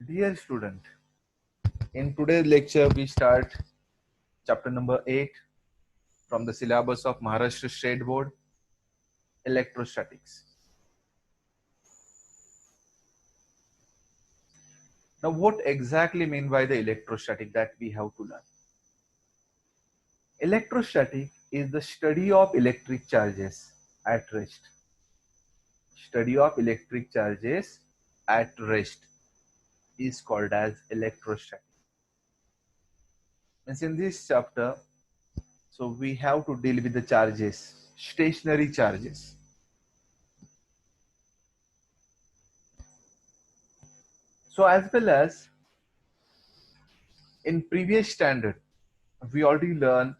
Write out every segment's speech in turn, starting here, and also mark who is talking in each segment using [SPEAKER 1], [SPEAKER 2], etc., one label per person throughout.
[SPEAKER 1] Dear student, in today's lecture we start chapter number 8 from the syllabus of Maharashtra State Board, Electrostatics. Now what exactly mean by the electrostatic that we have to learn? Electrostatic is the study of electric charges at rest. Study of electric charges at rest is called as electrostatic. Means in this chapter, so we have to deal with the charges, stationary charges. So as well as in previous standard, we already learned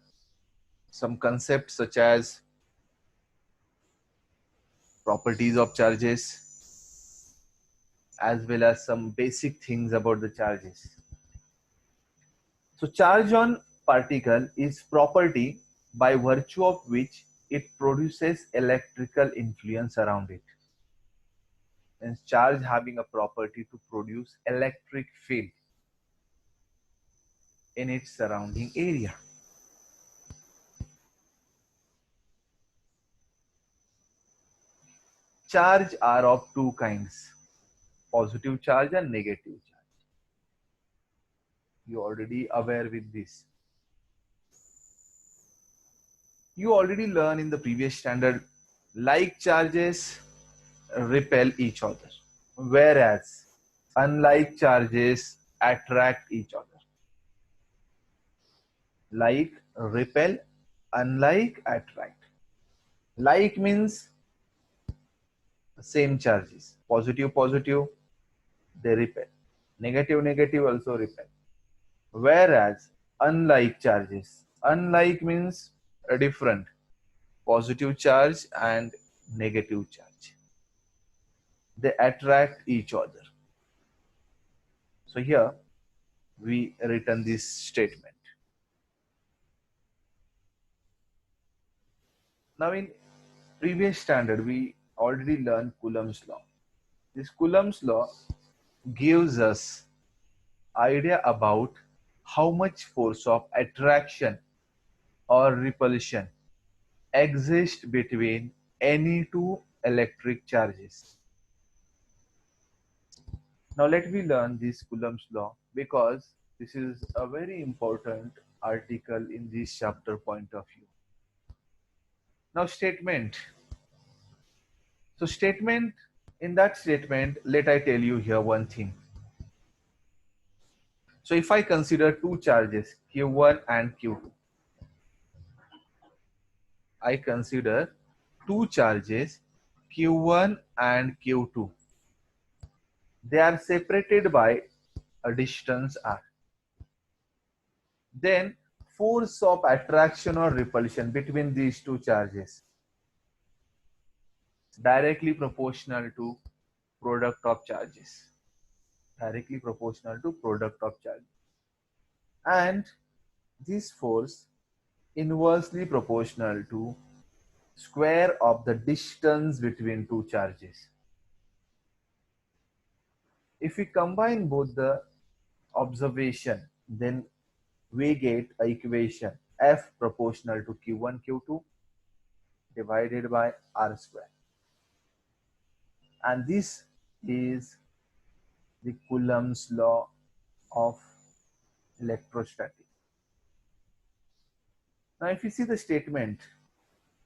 [SPEAKER 1] some concepts such as properties of charges as well as some basic things about the charges. So charge on particle is property by virtue of which it produces electrical influence around it. And charge having a property to produce electric field in its surrounding area. Charge are of two kinds, positive charge and negative charge. You already aware with this. You already learned in the previous standard, like charges repel each other, whereas unlike charges attract each other. Like repel, unlike attract. Like means same charges, positive, positive, they repel. Negative, negative also repel. Whereas unlike charges, unlike means a different, positive charge and negative charge. They attract each other. So here we written this statement. Now in previous standard we already learned Coulomb's law. This Coulomb's law gives us idea about how much force of attraction or repulsion exists between any two electric charges. Now let me learn this Coulomb's law because this is a very important article in this chapter point of view. Now statement. So statement, in that statement, let I tell you here one thing. So if I consider two charges, Q1 and Q2, I consider two charges, Q1 and Q2. They are separated by a distance r. Then force of attraction or repulsion between these two charges directly proportional to product of charges. Directly proportional to product of charges. And this force inversely proportional to square of the distance between two charges. If we combine both the observation, then we get an equation F proportional to Q1 Q2 divided by R square. And this is the Coulomb's law of electrostatic. Now if you see the statement,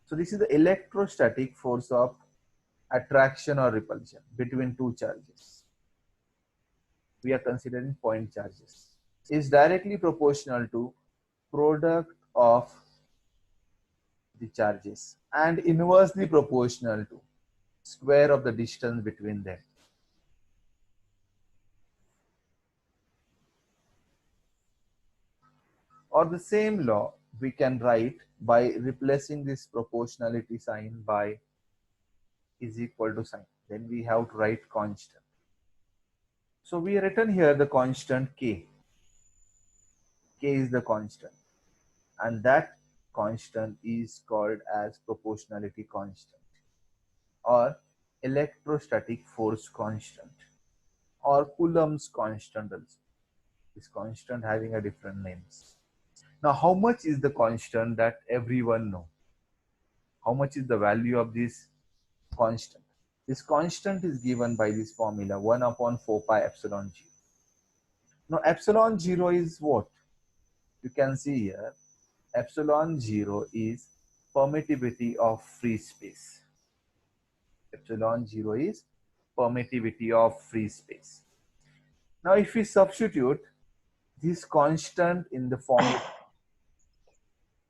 [SPEAKER 1] so this is the electrostatic force of attraction or repulsion between two charges. We are considering point charges. Is directly proportional to product of the charges and inversely proportional to square of the distance between them. Or the same law we can write by replacing this proportionality sign by is equal to sign. Then we have to write constant. So we written here the constant K. K is the constant. And that constant is called as proportionality constant or electrostatic force constant or Coulomb's constant also. This constant having a different names. Now, how much is the constant that everyone know? How much is the value of this constant? This constant is given by this formula 1 upon 4 pi epsilon 0. Now, epsilon 0 is what? You can see here, epsilon 0 is permittivity of free space. Epsilon 0 is permittivity of free space. Now, if we substitute this constant in the formula,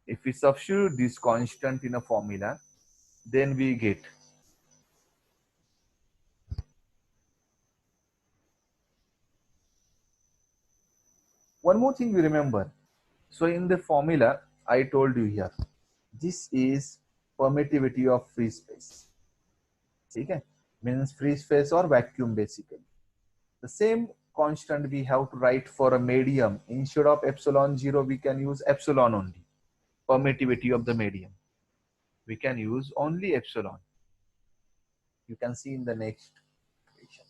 [SPEAKER 1] if we substitute this constant in a formula, then we get one more thing we remember. So in the formula, I told you here, this is permittivity of free space. Okay? Means free space or vacuum basically. The same constant we have to write for a medium. Instead of epsilon 0, we can use epsilon only. Permittivity of the medium. We can use only epsilon. You can see in the next equation.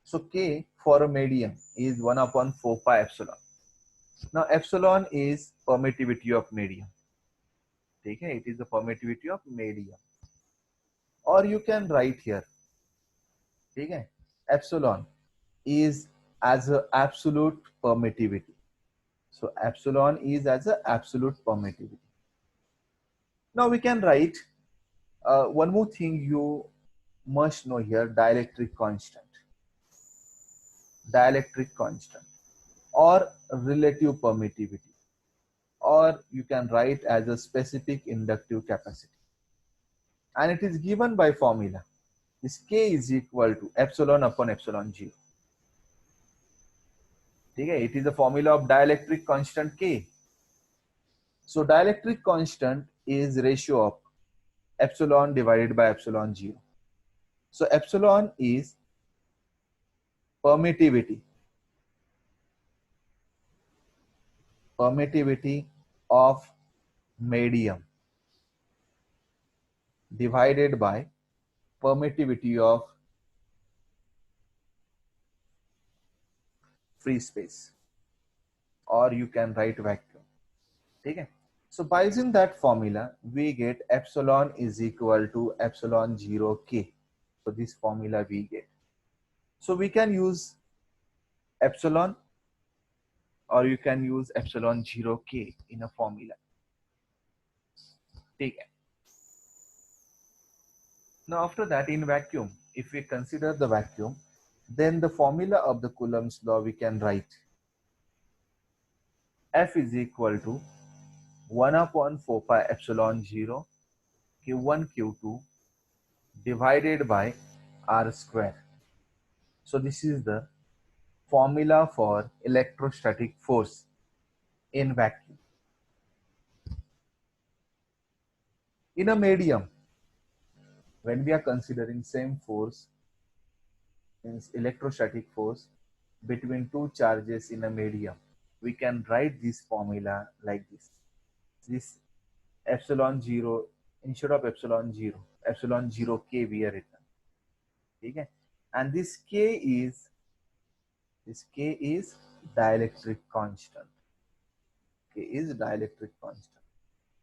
[SPEAKER 1] So K for a medium is 1 upon 4 pi epsilon. Now epsilon is permittivity of medium. Okay, it is the permittivity of medium. Or you can write here. Okay, epsilon is as a absolute permittivity. So epsilon is as a absolute permittivity. Now we can write one more thing you must know here, dielectric constant. Dielectric constant or relative permittivity, or you can write as a specific inductive capacity, and it is given by formula. This K is equal to epsilon upon epsilon 0. Okay, it is the formula of dielectric constant K. So dielectric constant is ratio of epsilon divided by epsilon 0. So epsilon is permittivity of medium divided by permittivity of free space, or you can write vacuum. Okay, so by using that formula we get epsilon is equal to epsilon 0 K. So this formula we get. So we can use epsilon, or you can use epsilon 0 K in a formula. Take it. Now after that, in vacuum, if we consider the vacuum, then the formula of the Coulomb's law we can write F is equal to 1 upon 4 pi epsilon 0 Q1 Q2 divided by R square. So this is the formula for electrostatic force in vacuum. In a medium, when we are considering same force, means electrostatic force between two charges in a medium, we can write this formula like this. This epsilon 0, instead of epsilon 0 K we are written. Okay? And this K is dielectric constant. K is dielectric constant.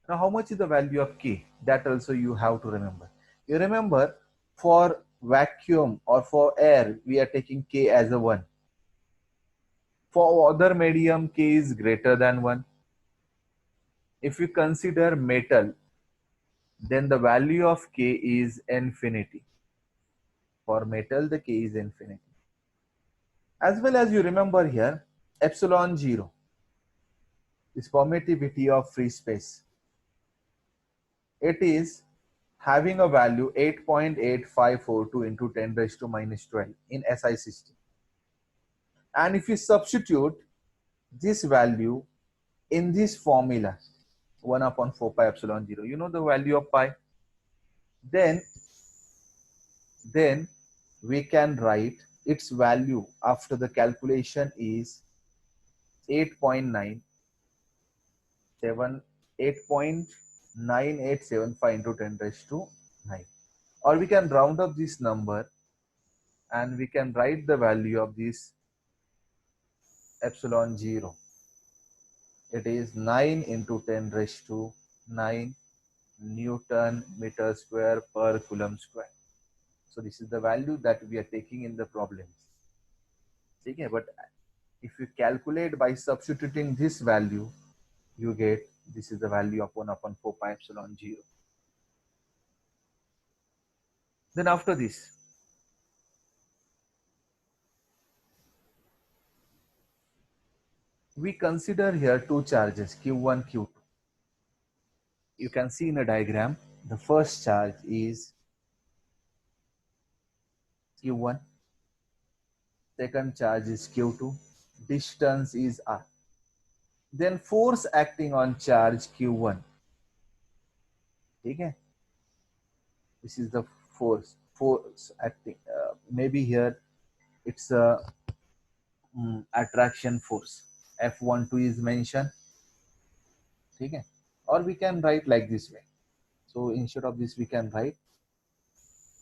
[SPEAKER 1] Now how much is the value of K? That also you have to remember. You remember, for vacuum or for air we are taking K as a 1. For other medium, K is greater than 1. If you consider metal, then the value of K is infinity. For metal, the K is infinity. As well as you remember here, epsilon 0 is permittivity of free space. It is having a value 8.8542 into 10 raised to minus 12 in SI system. And if you substitute this value in this formula, 1 upon 4 pi epsilon 0, you know the value of pi, then we can write its value after the calculation is 8.9875 into 10 raised to 9. Or we can round up this number and we can write the value of this epsilon 0. It is 9 into 10 raised to 9 Newton meter square per coulomb square. So this is the value that we are taking in the problems. Okay, but if you calculate by substituting this value, you get this is the value of 1 upon 4 pi epsilon 0. Then after this, we consider here two charges Q1, Q2. You can see in a diagram, the first charge is Q1, second charge is Q2, distance is R. Then force acting on charge Q1. Okay? This is the force acting. Maybe here it's a attraction force. F12 is mentioned. Okay? Or we can write like this way. So instead of this, we can write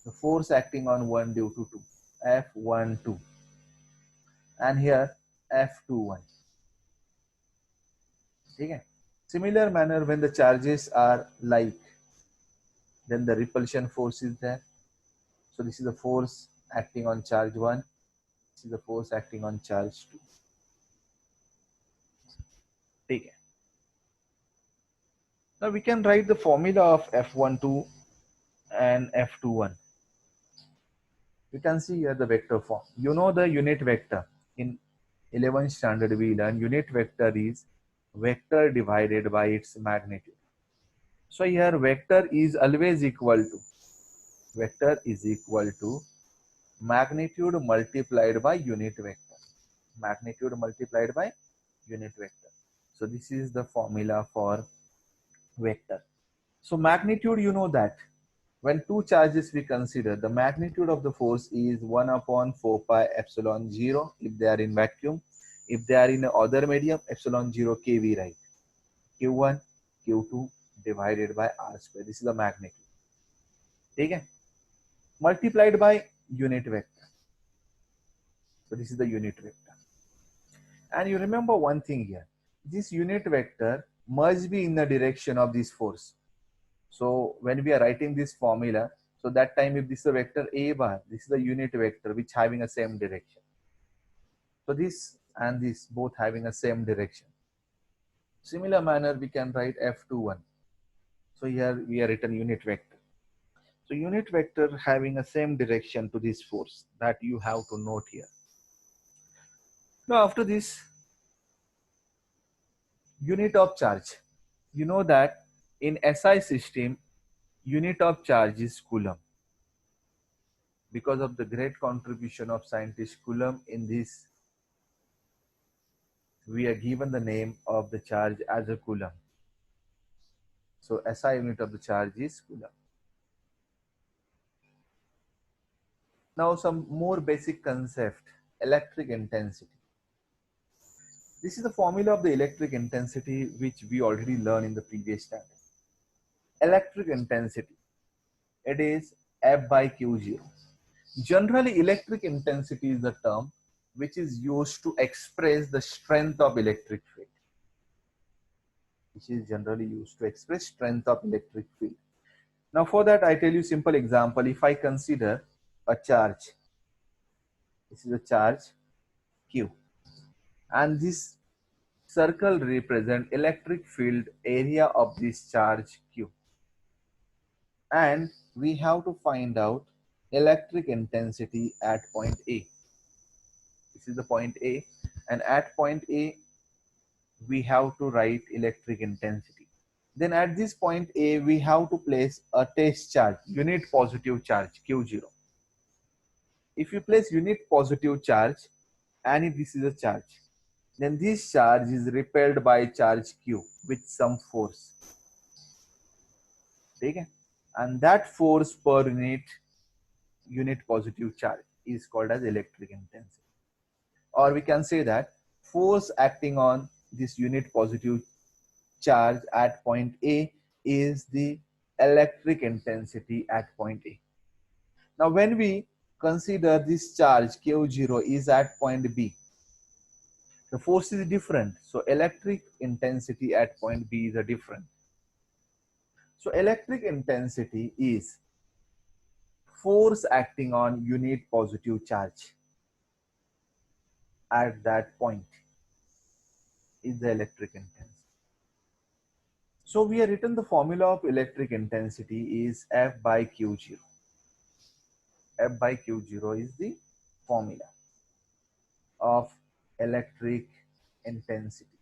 [SPEAKER 1] the force acting on 1 due to 2, F12, and here F21. Okay? Similar manner, when the charges are like, then the repulsion force is there. So this is the force acting on charge 1. This is the force acting on charge 2. Okay. Now we can write the formula of F12 and F21. You can see here the vector form. You know the unit vector. In 11th standard we learn unit vector is vector divided by its magnitude. So here vector is always equal to magnitude multiplied by unit vector. Magnitude multiplied by unit vector. So this is the formula for vector. So magnitude, you know that when two charges we consider, the magnitude of the force is 1 upon 4 pi epsilon 0 if they are in vacuum. If they are in other medium, epsilon 0 k we write. Q1, Q2 divided by R square. This is the magnitude. Okay? Multiplied by unit vector. So this is the unit vector. And you remember one thing here. This unit vector must be in the direction of this force. So when we are writing this formula, so that time if this is a vector A bar, this is the unit vector which having a same direction. So this and this both having a same direction. Similar manner we can write F21. So here we are written unit vector. So unit vector having a same direction to this force, that you have to note here. Now after this, unit of charge. You know that in SI system, unit of charge is Coulomb. Because of the great contribution of scientist Coulomb in this, we are given the name of the charge as a Coulomb. So SI unit of the charge is Coulomb. Now some more basic concept, electric intensity. This is the formula of the electric intensity which we already learned in the previous standard. Electric intensity, it is F by Q0. Generally, electric intensity is the term which is used to express the strength of electric field. Which is generally used to express strength of electric field. Now for that, I tell you simple example. If I consider a charge, this is a charge Q, and this circle represent electric field area of this charge Q. And we have to find out electric intensity at point A. This is the point A, and at point A, we have to write electric intensity. Then at this point A, we have to place a test charge, unit positive charge, Q0. If you place unit positive charge, and if this is a charge, then this charge is repelled by charge Q with some force. Okay? And that force per unit positive charge is called as electric intensity. Or we can say that force acting on this unit positive charge at point A is the electric intensity at point A. Now when we consider this charge Q0 is at point B. The force is different. So electric intensity at point B is a different. So electric intensity is force acting on unit positive charge at that point is the electric intensity. So we have written the formula of electric intensity is F by Q0. F by Q0 is the formula of electric intensity.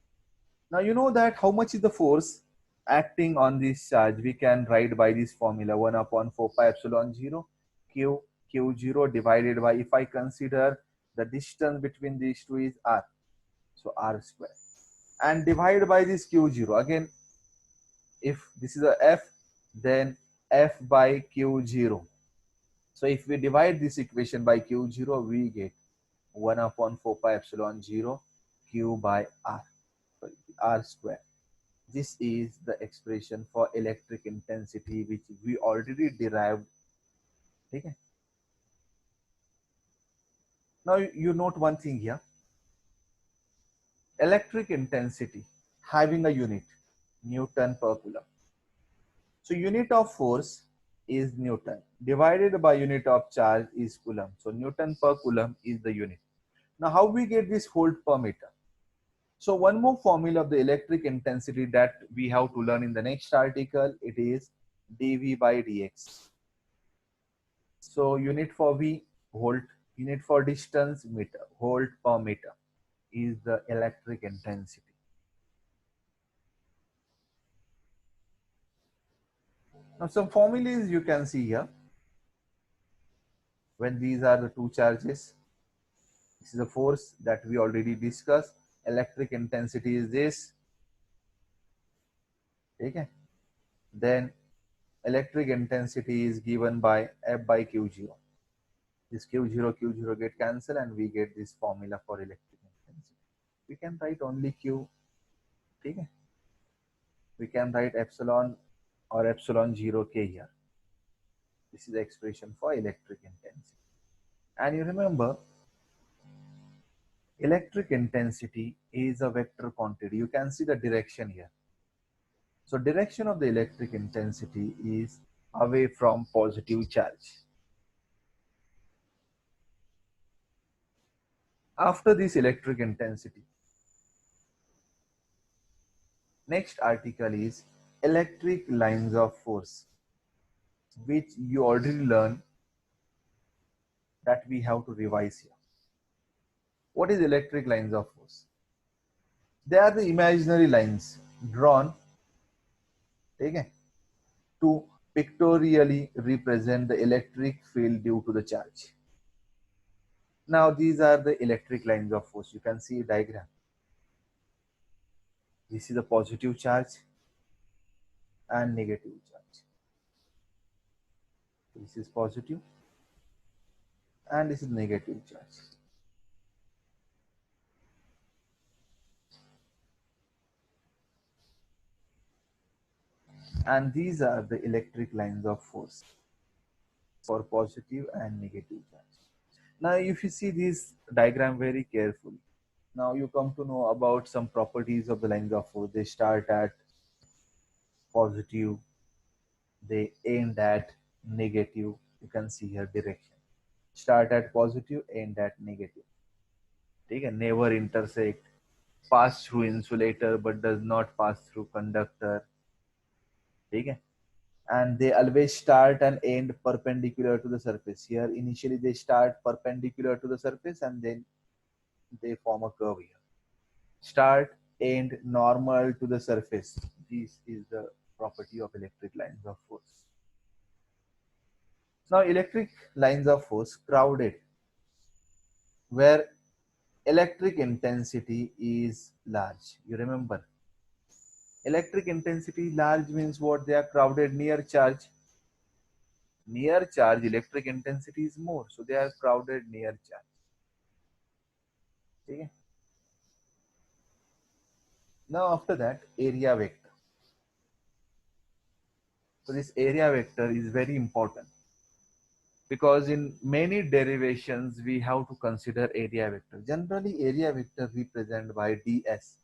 [SPEAKER 1] Now you know that how much is the force acting on this charge. We can write by this formula 1 upon 4 pi epsilon 0 Q Q0 divided by, if I consider the distance between these two is R, so R square, and divide by this Q0. Again, if this is a F, then F by Q0. So if we divide this equation by Q0, we get 1 upon 4 pi epsilon 0 Q by R, sorry, R square. This is the expression for electric intensity which we already derived. Okay. Now you note one thing here. Electric intensity having a unit, Newton per coulomb. So unit of force is Newton divided by unit of charge is coulomb. So Newton per coulomb is the unit. Now how we get this volt per meter? So one more formula of the electric intensity that we have to learn in the next article, it is dV by dx. So unit for V, volt, unit for distance, meter, volt per meter is the electric intensity. Now some formulas you can see here. When these are the two charges, this is the force that we already discussed. Electric intensity is this. Okay. Then electric intensity is given by F by Q0. This Q0 get cancelled and we get this formula for electric intensity. We can write only Q. Okay. We can write epsilon or epsilon 0K here. This is the expression for electric intensity. And you remember, electric intensity is a vector quantity. You can see the direction here. So direction of the electric intensity is away from positive charge. After this electric intensity, next article is electric lines of force, which you already learned that we have to revise here. What is electric lines of force? They are the imaginary lines drawn, okay, to pictorially represent the electric field due to the charge. Now these are the electric lines of force. You can see a diagram. This is a positive charge and negative charge. This is positive and this is negative charge. And these are the electric lines of force for positive and negative charge. Now if you see this diagram very carefully, now you come to know about some properties of the lines of force. They start at positive, they end at negative. You can see here direction. Start at positive, end at negative. Okay, never intersect, pass through insulator but does not pass through conductor. Okay, and they always start and end perpendicular to the surface. Here initially they start perpendicular to the surface and then they form a curve here. Start, end, normal to the surface. This is the property of electric lines of force. Now electric lines of force crowded, where electric intensity is large. You remember, electric intensity large means what? They are crowded near charge. Near charge, electric intensity is more, so they are crowded near charge. Okay. Now after that, area vector. So this area vector is very important. because in many derivations we have to consider area vector. Generally area vector represented by ds.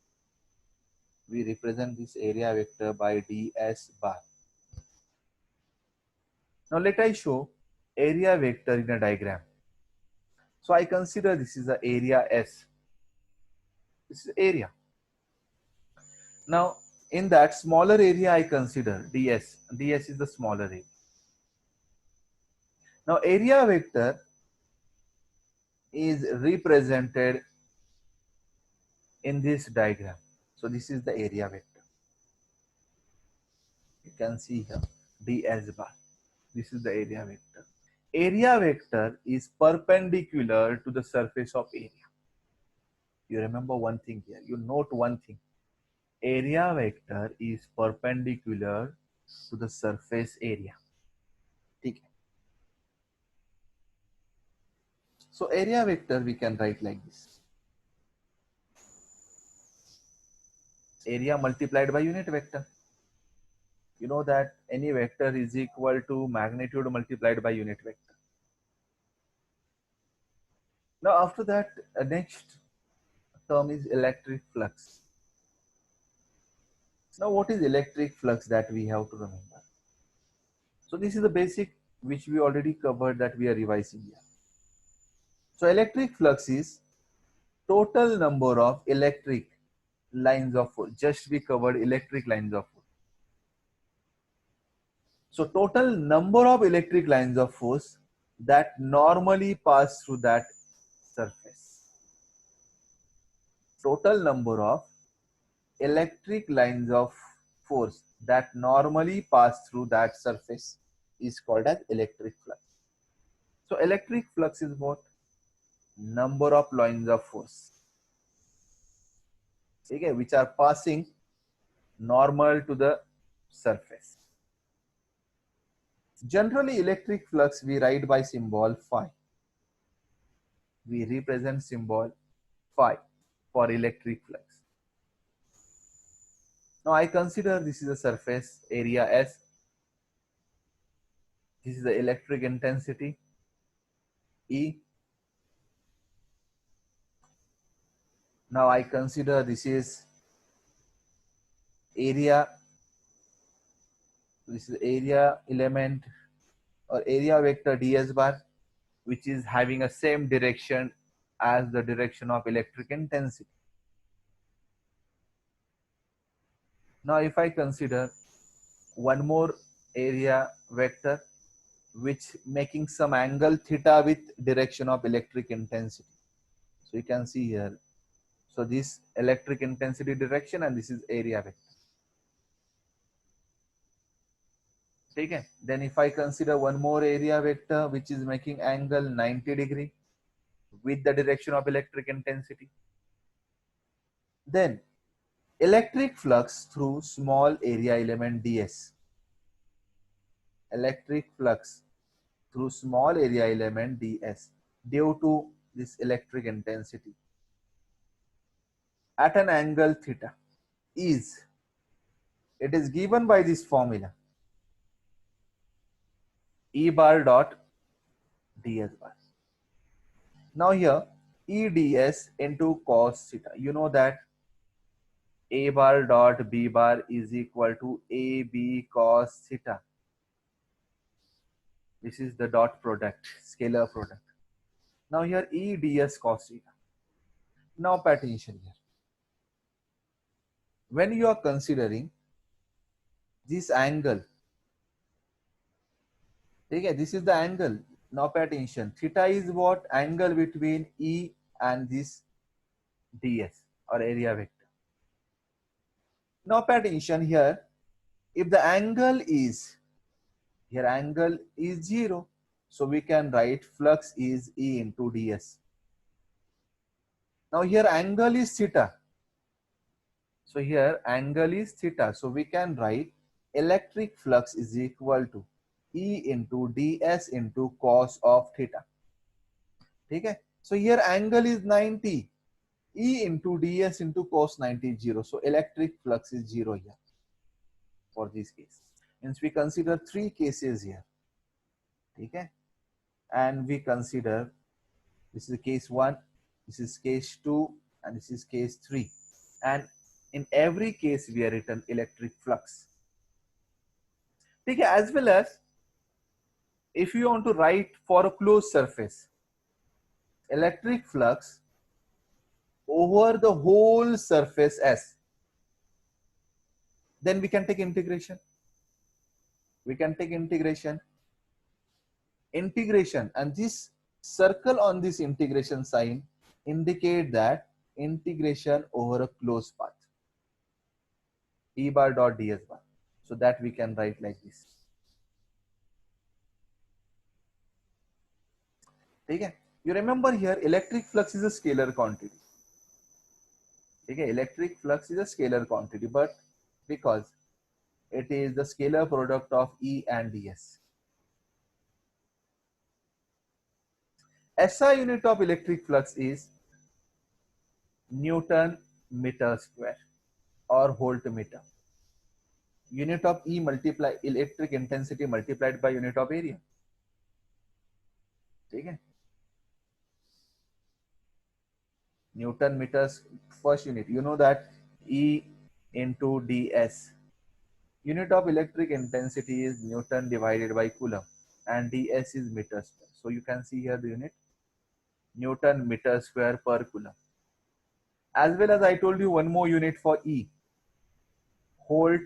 [SPEAKER 1] We represent this area vector by ds bar. Now let I show area vector in a diagram. So I consider this is the area S. This is area. Now in that smaller area I consider ds. ds is the smaller area. Now area vector is represented in this diagram. So this is the area vector. You can see here ds bar. This is the area vector. Area vector is perpendicular to the surface of area. You remember one thing here. You note one thing. Area vector is perpendicular to the surface area. Okay. So area vector we can write like this. Area multiplied by unit vector. You know that any vector is equal to magnitude multiplied by unit vector. Now after that, next term is electric flux. Now what is electric flux that we have to remember? So this is the basic which we already covered that we are revising here. So electric flux is total number of electric lines of force. Just we covered electric lines of force. So total number of electric lines of force that normally pass through that surface. Total number of electric lines of force that normally pass through that surface is called as electric flux. So electric flux is what? Number of lines of force, okay, which are passing normal to the surface. Generally electric flux we write by symbol phi. We represent symbol phi for electric flux. Now I consider this is a surface area S. This is the electric intensity E. Now I consider this is area. This is area element or area vector ds bar, which is having a same direction as the direction of electric intensity. Now if I consider one more area vector which making some angle theta with direction of electric intensity. So you can see here. So this electric intensity direction and this is area vector. Okay. Then if I consider one more area vector which is making angle 90 degree with the direction of electric intensity. Then electric flux through small area element ds. Electric flux through small area element ds due to this electric intensity at an angle theta is, it is given by this formula E bar dot ds bar. Now here EDS into cos theta. You know that A bar dot B bar is equal to AB cos theta. This is the dot product, scalar product. Now here EDS cos theta. Now pay attention here. When you are considering this angle, okay, this is the angle. Now pay attention. Theta is what? Angle between E and this ds or area vector. Now pay attention here. If the angle is, here angle is 0, so we can write flux is E into ds. Now here angle is theta. So here angle is theta. So we can write electric flux is equal to E into ds into cos of theta. Okay. So here angle is 90. E into ds into cos 90 is 0. So electric flux is 0 here for this case. Hence we consider three cases here. Okay. and we consider this is case 1, this is case 2, and this is case 3. And in every case, we are written electric flux. Okay, as well as if you want to write for a closed surface, electric flux over the whole surface S, then we can take integration. We can take integration, and this circle on this integration sign indicate that integration over a closed path, E bar dot ds bar. So that we can write like this. Okay, you remember here electric flux is a scalar quantity. Okay, electric flux is a scalar quantity, but because it is the scalar product of E and ds. SI unit of electric flux is Newton meter square or voltmeter. Unit of E multiply electric intensity multiplied by unit of area. Okay. Newton meters first unit. You know that E into ds. Unit of electric intensity is Newton divided by Coulomb, and ds is meter square. So you can see here the unit Newton meter square per Coulomb. As well as I told you one more unit for E, Volt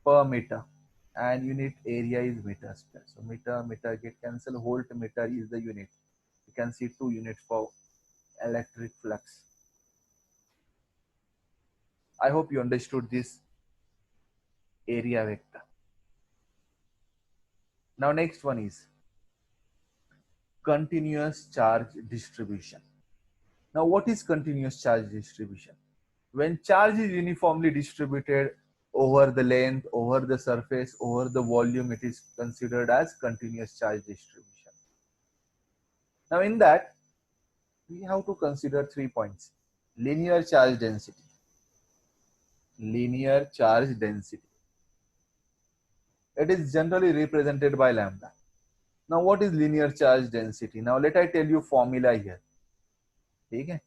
[SPEAKER 1] per meter, and unit area is meter square. So meter get cancelled. Volt meter is the unit. You can see 2 units for electric flux. I hope you understood this area vector. Now next one is continuous charge distribution. Now what is continuous charge distribution? When charge is uniformly distributed over the length, over the surface, over the volume, it is considered as continuous charge distribution. Now in that, we have to consider 3 points. Linear charge density. Linear charge density. It is generally represented by lambda. Now what is linear charge density? Now let I tell you formula here. Okay?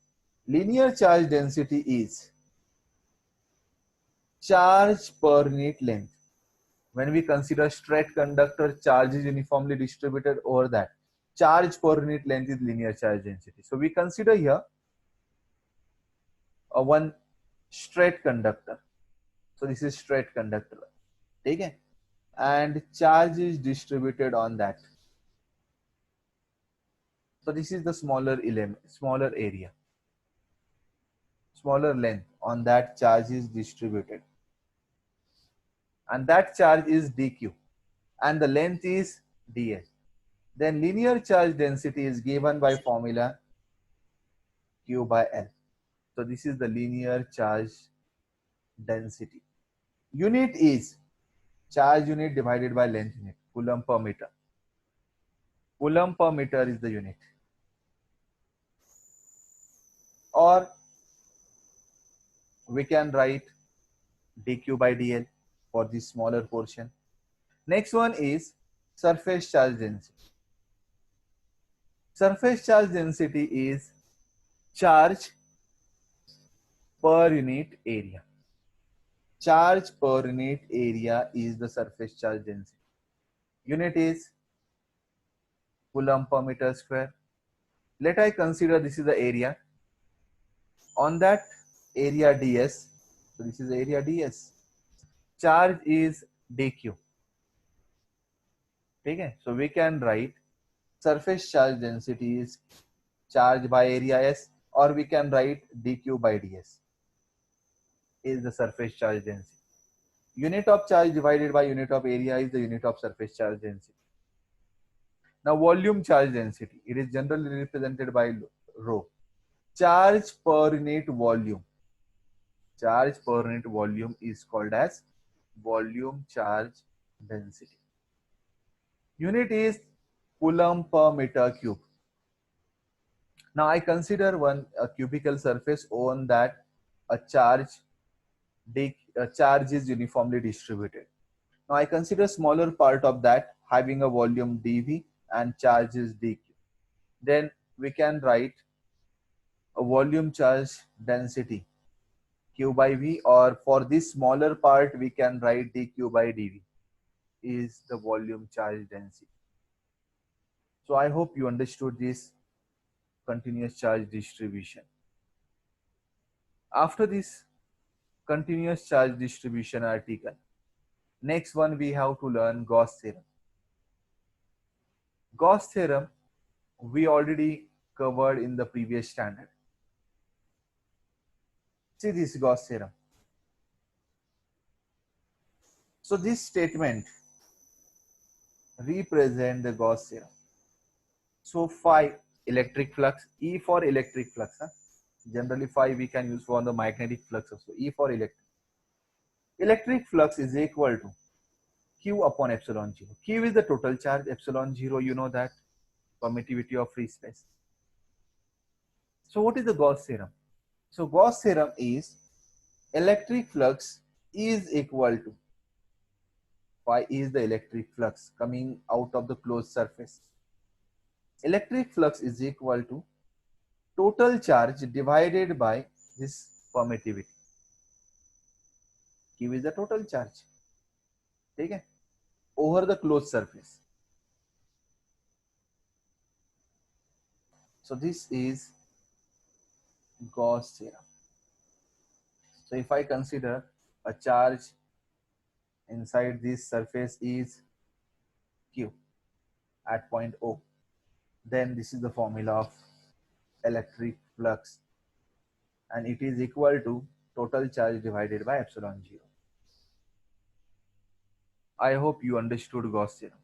[SPEAKER 1] Linear charge density is charge per unit length. When we consider straight conductor, charge is uniformly distributed over that. Charge per unit length is linear charge density. So we consider here a one straight conductor. So this is straight conductor. Okay? And charge is distributed on that. So this is the smaller element, smaller area, smaller length. On that charge is distributed, and that charge is dq, and the length is ds. Then linear charge density is given by formula q by l. So this is the linear charge density. Unit is charge unit divided by length unit, Coulomb per meter. Coulomb per meter is the unit. Or we can write dq by dl for this smaller portion. Next one is surface charge density. Surface charge density is charge per unit area. Charge per unit area is the surface charge density. Unit is Coulomb per meter square. Let I consider this is the area. On that area ds, so this is the area ds. Charge is dq. Okay, so we can write surface charge density is charge by area s, or we can write dq by ds is the surface charge density. Unit of charge divided by unit of area is the unit of surface charge density. Now volume charge density, it is generally represented by rho. Charge per unit volume. Charge per unit volume is called as volume charge density. Unit is Coulomb per meter cube. Now I consider a cubical surface on that a charge is uniformly distributed. Now I consider smaller part of that having a volume dV and charge is dq. Then we can write a volume charge density q by v, or for this smaller part we can write dq by dv is the volume charge density. So I hope you understood this continuous charge distribution. After this continuous charge distribution article, next one we have to learn Gauss theorem. Gauss theorem we already covered in the previous standard. See this Gauss theorem. So this statement represent the Gauss theorem. So phi electric flux, E for electric flux. Generally phi we can use for the magnetic flux also. E for electric. Electric flux is equal to Q upon epsilon 0. Q is the total charge, epsilon 0 you know that, permittivity of free space. So what is the Gauss theorem? So Gauss theorem is electric flux is equal to phi is the electric flux coming out of the closed surface. Electric flux is equal to total charge divided by this permittivity. Q is the total charge, okay, over the closed surface. So this is Gauss theorem. So if I consider a charge inside this surface is Q at point O, then this is the formula of electric flux, and it is equal to total charge divided by epsilon 0. I hope you understood Gauss theorem.